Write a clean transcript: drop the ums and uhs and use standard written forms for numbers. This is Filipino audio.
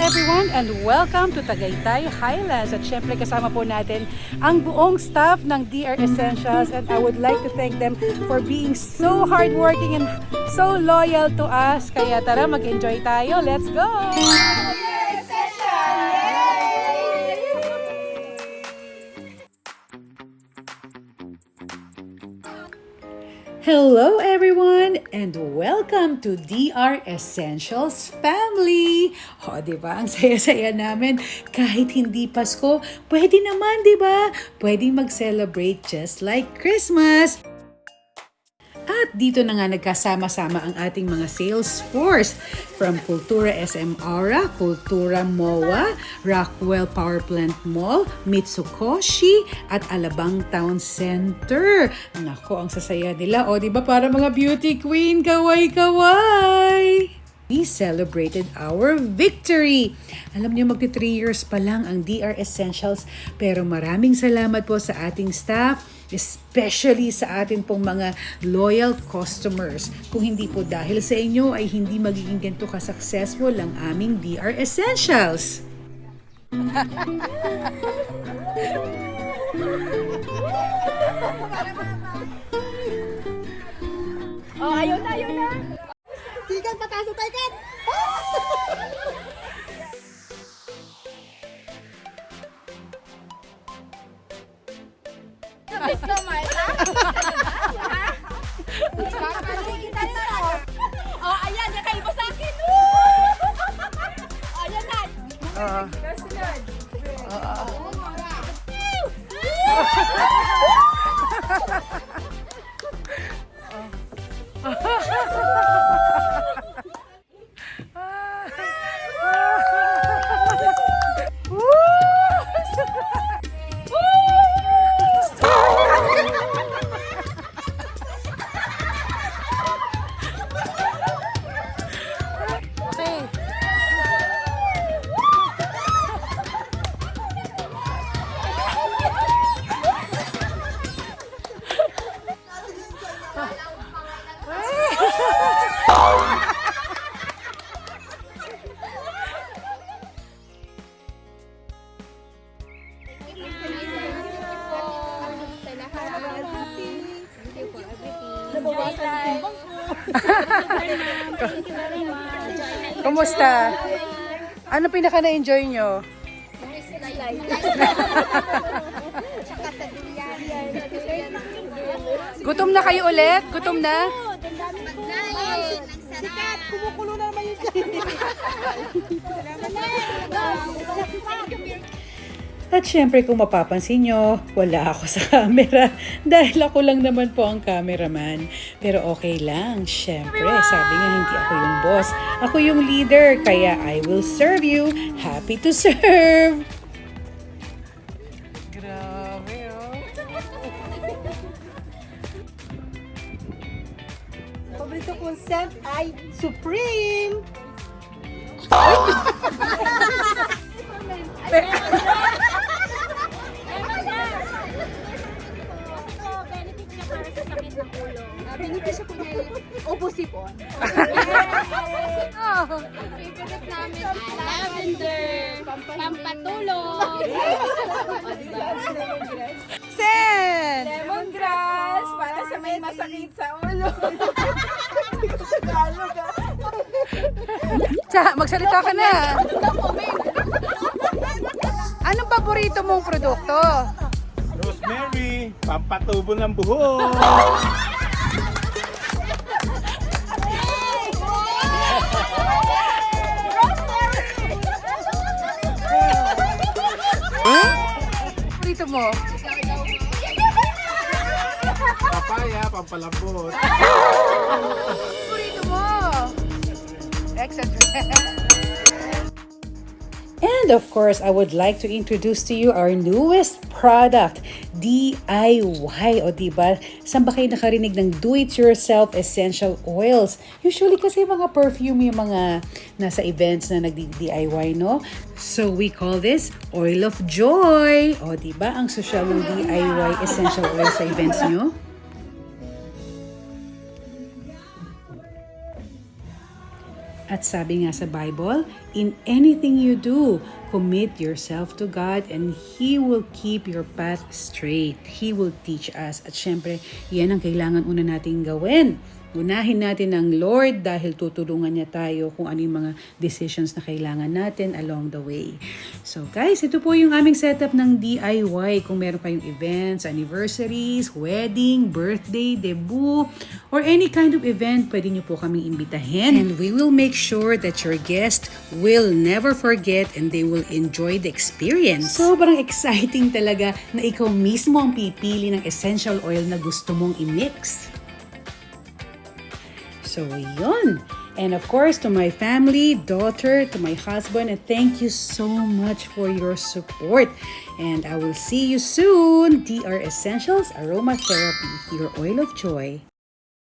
everyone and welcome to Tagaytay Highlands. At syempre kasama po natin ang buong staff ng DR Essentials, and I would like to thank them for being so hardworking and so loyal to us. Kaya tara, mag-enjoy tayo. Let's go! Hello everyone and welcome to DR Essentials family. O, diba? Ang saya-saya namin. Kahit hindi Pasko, pwede naman, diba? Pwede mag-celebrate just like Christmas. At dito na nga nagkasama-sama ang ating mga sales force from Kultura SM Aura, Kultura MOA, Rockwell Power Plant Mall, Mitsukoshi, at Alabang Town Center. Nako, ang sasaya nila. O, di ba para mga beauty queen, kaway-kaway! We celebrated our victory. Alam niyo, magti 3 years pa lang ang DR Essentials, pero maraming salamat po sa ating staff, especially sa atin pong mga loyal customers. Kung hindi po dahil sa inyo ay hindi magiging ganito ka-successful ang aming DR Essentials. Oh, ayun na, ayun na. Tikan, pataas na tikan! Gusto mo ito? Oh, ayan, yan kayo sa akin. Oh, ayan na. Sunod. Kumusta? Ano pinaka na-enjoy nyo? Gutom na kayo ulit? Gutom na? Sikat! Kumukulo na naman yung dyan. At syempre kung mapapansin nyo, wala ako sa camera dahil ako lang naman po ang cameraman. Pero okay lang, syempre, sabi nga hindi ako yung boss. Ako yung leader, kaya I will serve you. Happy to serve! Grabe, oh. Paborito kong scent ay Supreme! Benefit siya po niya yung obosipon. Favorite namin ay lavender, pampatulog. Sen! Lemongrass! Para sa may masakit sa ulo. Magsalita ka na. Anong paborito mong produkto? Rosemary, pampatubo ng buhok. Paborito mo? Papaya, pampalambot. Paborito mo? Excellent. And of course, I would like to introduce to you our newest product, DIY. O diba, saan ba kayo nakarinig ng do-it-yourself essential oils? Usually kasi mga perfume yung mga nasa events na nag-DIY, no? So we call this Oil of Joy. O diba, ang social ng DIY essential oil sa events nyo? At sabi nga sa Bible, in anything you do, commit yourself to God and He will keep your path straight. He will teach us. At syempre, yan ang kailangan una nating gawin. Unahin natin ang Lord dahil tutulungan niya tayo kung ano yung mga decisions na kailangan natin along the way. So guys, ito po yung aming setup ng DIY. Kung meron kayong events, anniversaries, wedding, birthday, debut, or any kind of event, pwede niyo po kaming imbitahin. And we will make sure that your guest will never forget and they will enjoy the experience. Sobrang exciting talaga na ikaw mismo ang pipili ng essential oil na gusto mong i-mix. So, yun. And of course, to my family, daughter, to my husband, and thank you so much for your support. And I will see you soon. DR Essentials Aromatherapy, your oil of joy.